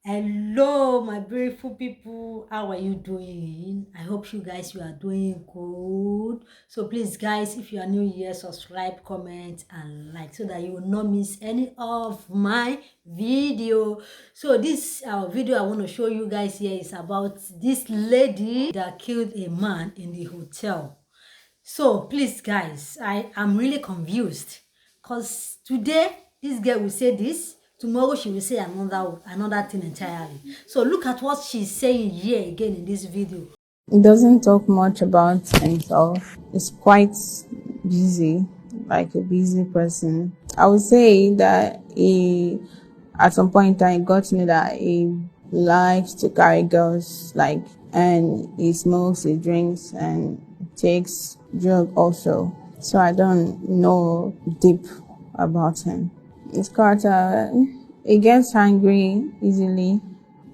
Hello, my beautiful people. How are you doing? I hope you are doing good. So please, guys, if you are new here, subscribe, comment, and like so that you will not miss any of my video. So this video I want to show you guys here is about this lady that killed a man in the hotel. So please, guys, I am really confused because today this girl will say this, tomorrow she will say another thing entirely. So look at what she's saying here again in this video. He doesn't talk much about himself. He's quite busy, like a busy person. I would say that at some point in time, he got to know that he likes to carry girls, like, and he smokes, he drinks, and takes drug also. So I don't know deep about him. His character, he gets angry easily.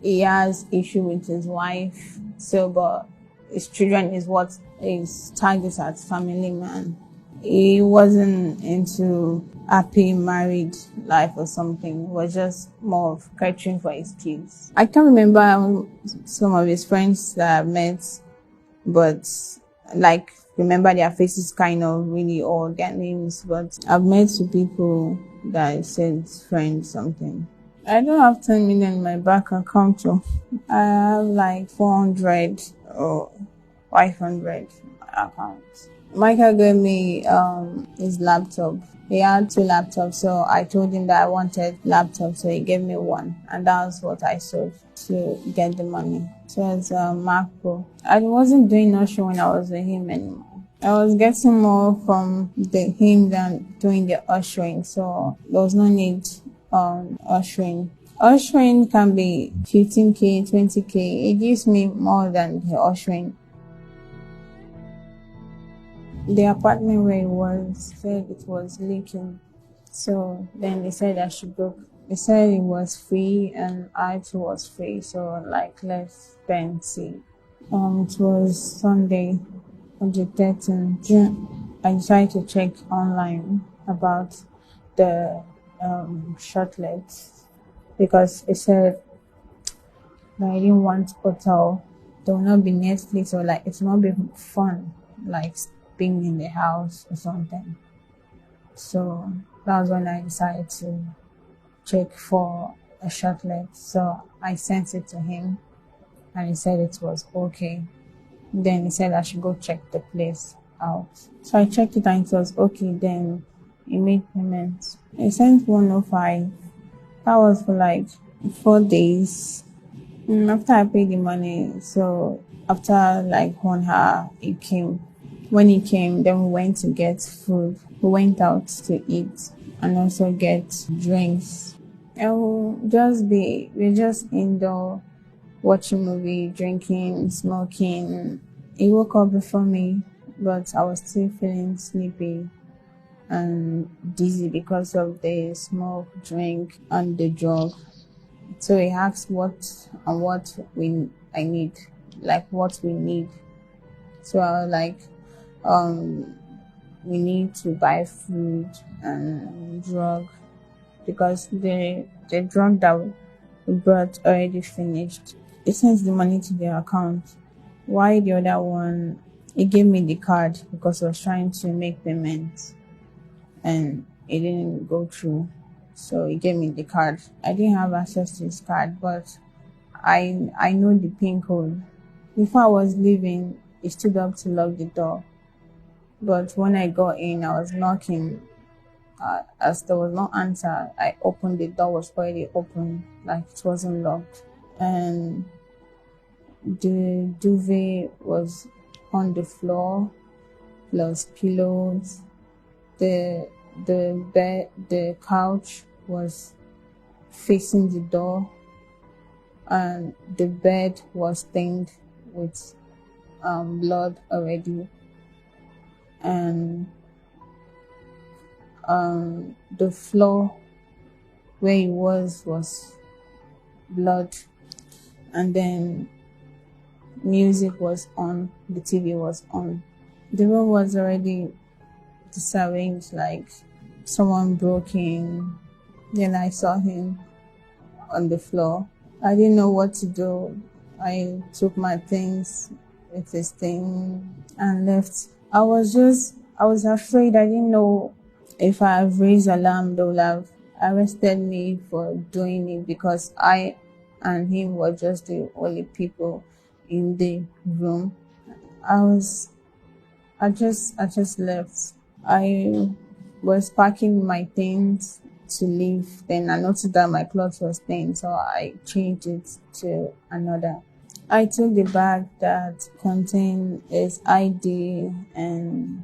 He has issue with his wife. So, but his children is what is targeted as family man. He wasn't into happy married life or something. He was just more of catering for his kids. I can't remember some of his friends that I've met, but like remember their faces kind of really or their names, but I've met two people that said friends something. I don't have 10 million in my bank account, so I have like 400 or 500 accounts. Michael gave me his laptop. He had two laptops, so I told him that I wanted laptop, so he gave me one, and that was what I sold to get the money. So it's a Mac Pro. I wasn't doing nothing when I was with him anymore. I was getting more from him than doing the ushering, so there was no need ushering. Ushering can be 15k, 20k. It gives me more than the ushering. The apartment where it was said it was leaking, so then they said I should book. They said it was free and I too was free, so like let's spend see. It was Sunday on the 13th June. I decided to check online about the shortlets because it said that I didn't want hotel. There will not be Netflix or like it will not be fun like being in the house or something. So that was when I decided to check for a shortlet. So I sent it to him and he said it was okay. Then he said I should go check the place out. So I checked it and it was okay. Then he made payment. He sent 105. That was for like 4 days. After I paid the money, so after like 1 hour, he came. When he came, then we went to get food. We went out to eat and also get drinks. And we're just indoor watching movie, drinking, smoking. He woke up before me, but I was still feeling sleepy and dizzy because of the smoke, drink, and the drug. So he asked what I need, like what we need. So I was like, we need to buy food and drug because the drug that we brought already finished. He sent the money to their account. Why the other one? He gave me the card because I was trying to make payments and it didn't go through. So he gave me the card. I didn't have access to his card, but I know the PIN code. Before I was leaving, he stood up to lock the door. But when I got in, I was knocking. As there was no answer, I opened the door, was already open, like it wasn't locked. And the duvet was on the floor, plus pillows. The couch was facing the door, and the bed was stained with blood already, and the floor where it was blood, and then music was on, the TV was on. The room was already disarranged, like someone broke in. Then I saw him on the floor. I didn't know what to do. I took my things with this thing and left. I was afraid. I didn't know if I have raised alarm, they would have arrested me for doing it because I and him were just the only people in the room. I was, I just left. I was packing my things to leave. Then I noticed that my clothes was stained, so I changed it to another. I took the bag that contained his ID and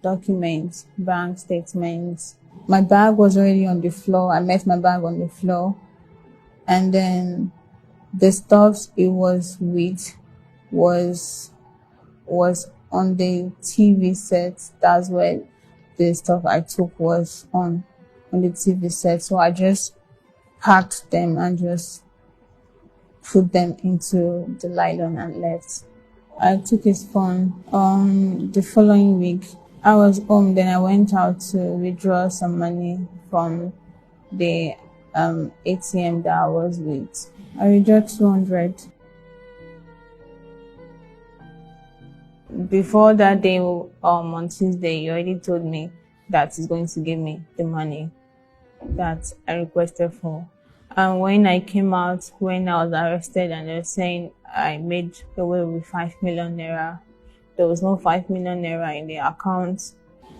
documents, bank statements. My bag was already on the floor. I left my bag on the floor. And then the stuff it was with was on the TV set. That's where the stuff I took was on the TV set. So I just packed them and just put them into the nylon and left. I took his phone the following week. I was home, then I went out to withdraw some money from the ATM that I was with. I withdrew 200. Before that day, on Tuesday, he already told me that he's going to give me the money that I requested for. And when I came out, when I was arrested and they were saying I made away with 5 million naira, there was no 5 million naira in the account.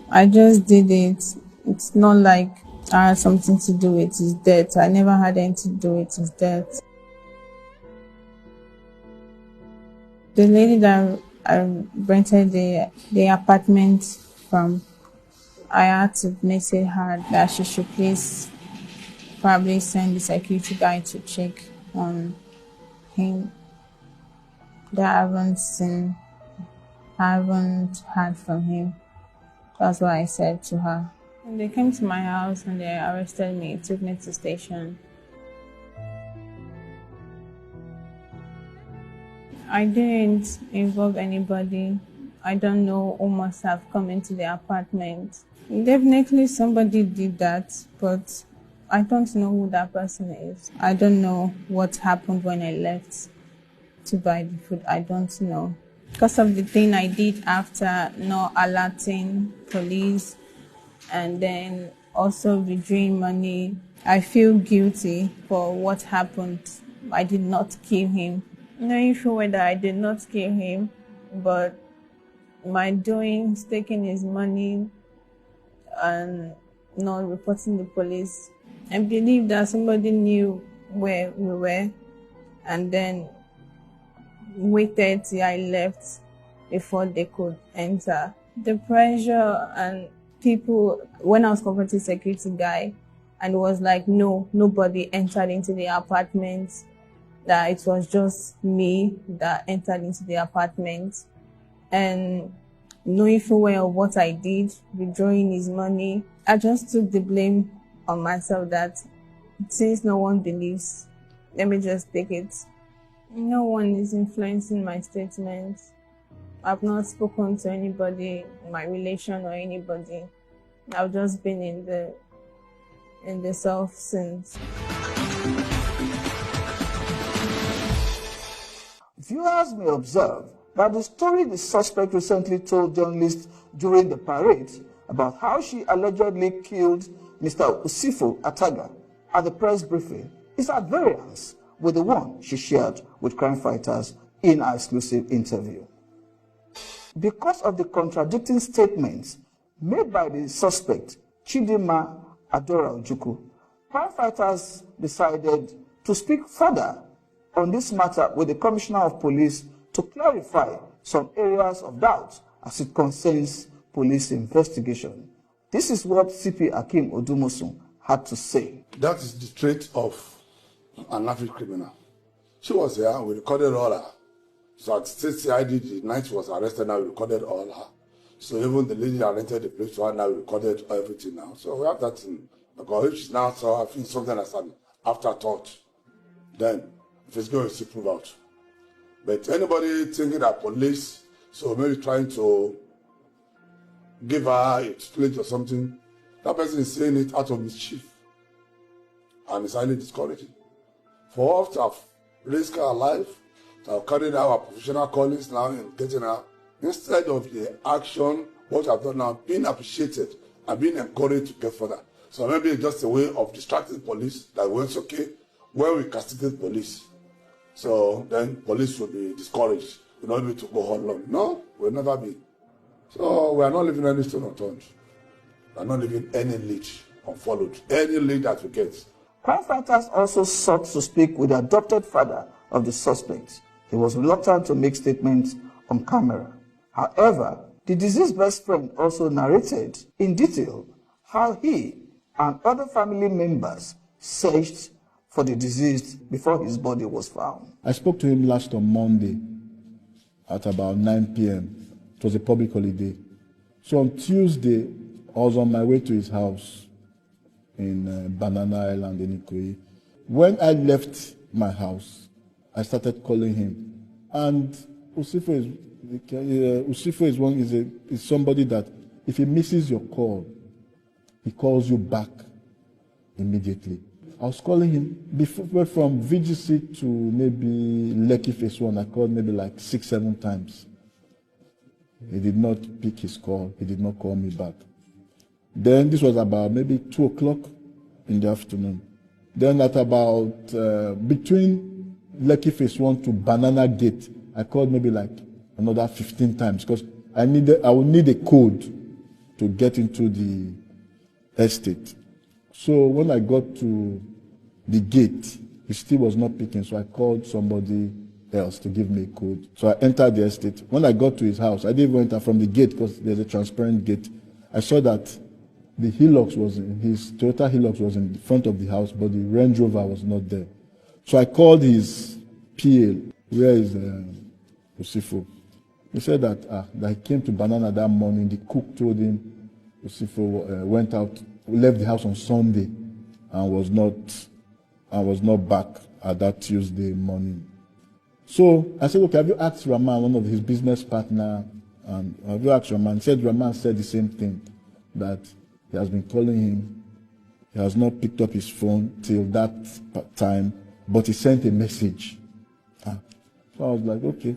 I just did it. It's not like I had something to do with his death. I never had anything to do with his death. The lady that I rented the apartment from, I had to message her that she should please probably send the security guy to check on him. That I haven't heard from him. That's what I said to her. And they came to my house and they arrested me, took me to station. I didn't involve anybody. I don't know who must have come into the apartment. Definitely somebody did that, but I don't know who that person is. I don't know what happened when I left to buy the food. I don't know. Because of the thing I did after not alerting police and then also withdrawing money, I feel guilty for what happened. I did not kill him. Knowing for whether I did not kill him, but my doings, taking his money and not reporting the police, I believe that somebody knew where we were and then waited till I left before they could enter. The pressure and people, when I was confronting the security guy, and it was like, no, nobody entered into the apartment, that it was just me that entered into the apartment. And knowing full well what I did, withdrawing his money, I just took the blame on myself that since no one believes, let me just take it. No one is influencing my statements. I've not spoken to anybody, my relation or anybody. I've just been in the self since. Viewers may observe that the story the suspect recently told journalists during the parade about how she allegedly killed Mr. Usifo Ataga at the press briefing is at variance with the one she shared with crime fighters in our exclusive interview. Because of the contradicting statements made by the suspect, Chidinma Ojukwu, crime fighters decided to speak further on this matter with the Commissioner of Police to clarify some areas of doubt as it concerns police investigation. This is what CP Akim Odumosun had to say. That is the trait of an average criminal. She was there, we recorded all her. So at State CID, the night she was arrested, now we recorded all her. So even the lady that rented the place to her, now we recorded everything now. So we have that in, because if she's now saw, I think something as an afterthought, then if it's going to prove out. But anybody thinking that police, so maybe trying to give her a split or something, that person is saying it out of mischief. And it's highly discouraging. For us to have risk our life, to have carried out our professional callings now in getting out, instead of the action, what I've done now, being appreciated and being encouraged to get further. So maybe it's just a way of distracting police that it's okay when we castigate police. So then police will be discouraged. We'll not be able to go on long. No, we'll never be. So we are not leaving any stone unturned. We are not leaving any lead unfollowed. Any lead that we get. Crime fighters also sought to speak with the adopted father of the suspect. He was reluctant to make statements on camera. However, the deceased best friend also narrated in detail how he and other family members searched for the deceased before his body was found. I spoke to him last on Monday at about 9 p.m. It was a public holiday. So on Tuesday, I was on my way to his house in Banana Island in Ikoyi. When I left my house, I started calling him. And Usifo is somebody that if he misses your call, he calls you back immediately. I was calling him before, from VGC to maybe Lekki Phase 1. I called maybe like 6-7 times. He did not pick his call. He did not call me back. Then this was about maybe 2 o'clock in the afternoon. Then at about between Lekki Phase 1 to Banana Gate, I called maybe like another 15 times because I would need a code to get into the estate. So when I got to the gate, he still was not picking, so I called somebody else to give me a code. So I entered the estate. When I got to his house, I didn't enter from the gate because there's a transparent gate. I saw that the Hilux his Toyota Hilux was in the front of the house, but the Range Rover was not there. So I called his PA, where is Usifo. He said that he came to Banana that morning. The cook told him Usifo went out, left the house on Sunday, and was not back at that Tuesday morning. So I said, okay, have you asked Rahman, one of his business partner, and have you asked Rahman? He said Rahman said the same thing, that he has been calling him. He has not picked up his phone till that time, but he sent a message. So I was like, okay.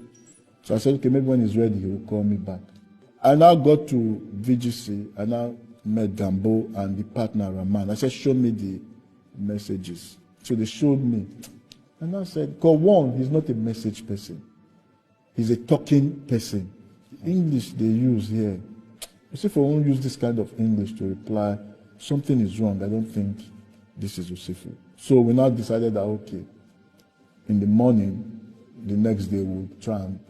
So I said, okay, maybe when he's ready, he will call me back. I now got to VGC. I now met Gambo and the partner, Rahman. I said, show me the messages. So they showed me. And I said, because one, he's not a message person. He's a talking person. The English they use here, Usifo won't use this kind of English to reply, something is wrong. I don't think this is Usifo. So we now decided that, okay, in the morning, the next day, we'll try and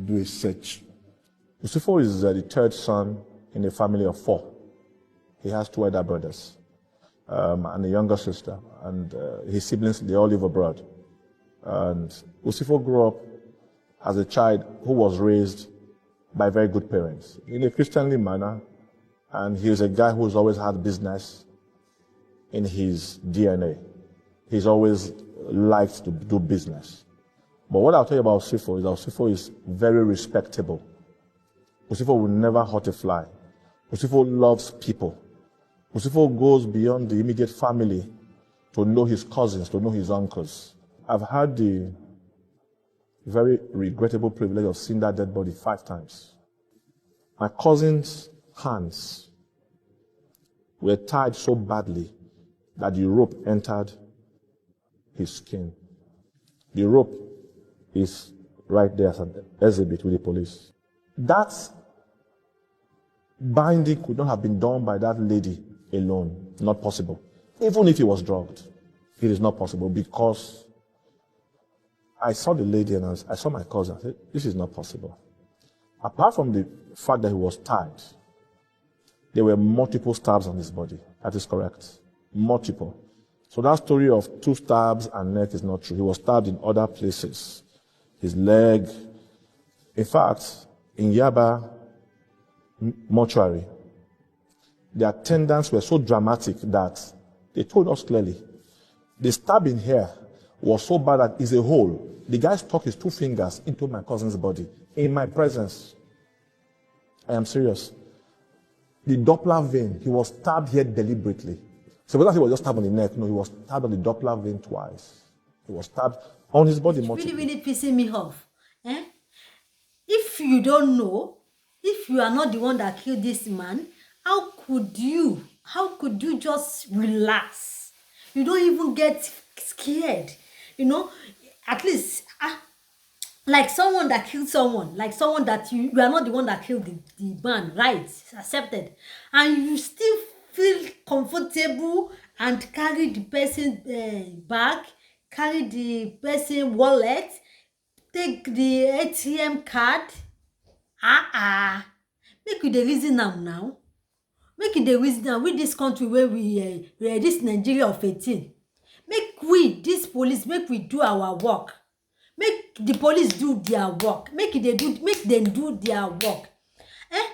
do a search. Usifo is the third son in a family of 4. He has 2 elder brothers and a younger sister, and his siblings, they all live abroad. And Usifo grew up as a child who was raised by very good parents in a Christianly manner, and he is a guy who's always had business in his DNA. He's always liked to do business. But what I'll tell you about Usifo is that Usifo is very respectable. Usifo will never hurt a fly. Usifo loves people. Usifo goes beyond the immediate family to know his cousins, to know his uncles. I've had the very regrettable privilege of seeing that dead body 5 times. My cousin's hands were tied so badly that the rope entered his skin. The rope is right there as an exhibit with the police. That binding could not have been done by that lady alone. Not possible. Even if he was drugged, it is not possible, because I saw the lady and I saw my cousin. I said, this is not possible. Apart from the fact that he was tied, there were multiple stabs on his body. That is correct. Multiple. So that story of 2 stabs and neck is not true. He was stabbed in other places. His leg. In fact, in Yaba mortuary, the attendants were so dramatic that they told us clearly, the stabbing here was so bad that it's a hole. The guy stuck his 2 fingers into my cousin's body in my presence. I am serious. The Doppler vein, he was stabbed here deliberately. So whether he was just stabbed on the neck, no, he was stabbed on the Doppler vein twice. He was stabbed on his body It's multiple. really pissing me off. Eh? If you don't know, if you are not the one that killed this man, how could you just relax? You don't even get scared, you know? At least, like someone that killed someone, like someone that you are not the one that killed the man, right? It's accepted. And you still feel comfortable and carry the person bag, carry the person wallet, take the ATM card. Make you dey reason am now. Make you dey reason am with this country where we this Nigeria of 18. Make we, this police, make we do our work. Make the police do their work. Make them do their work. Eh?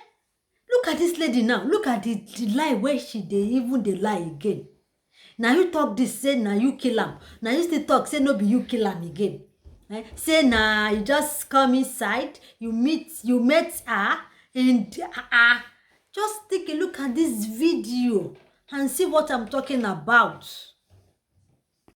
Look at this lady now. Look at the lie where she dey lie again. Now you talk this, say now you kill am. Now you still talk, say no be you kill am again. Say now you just come inside, you met her, and just take a look at this video and see what I'm talking about.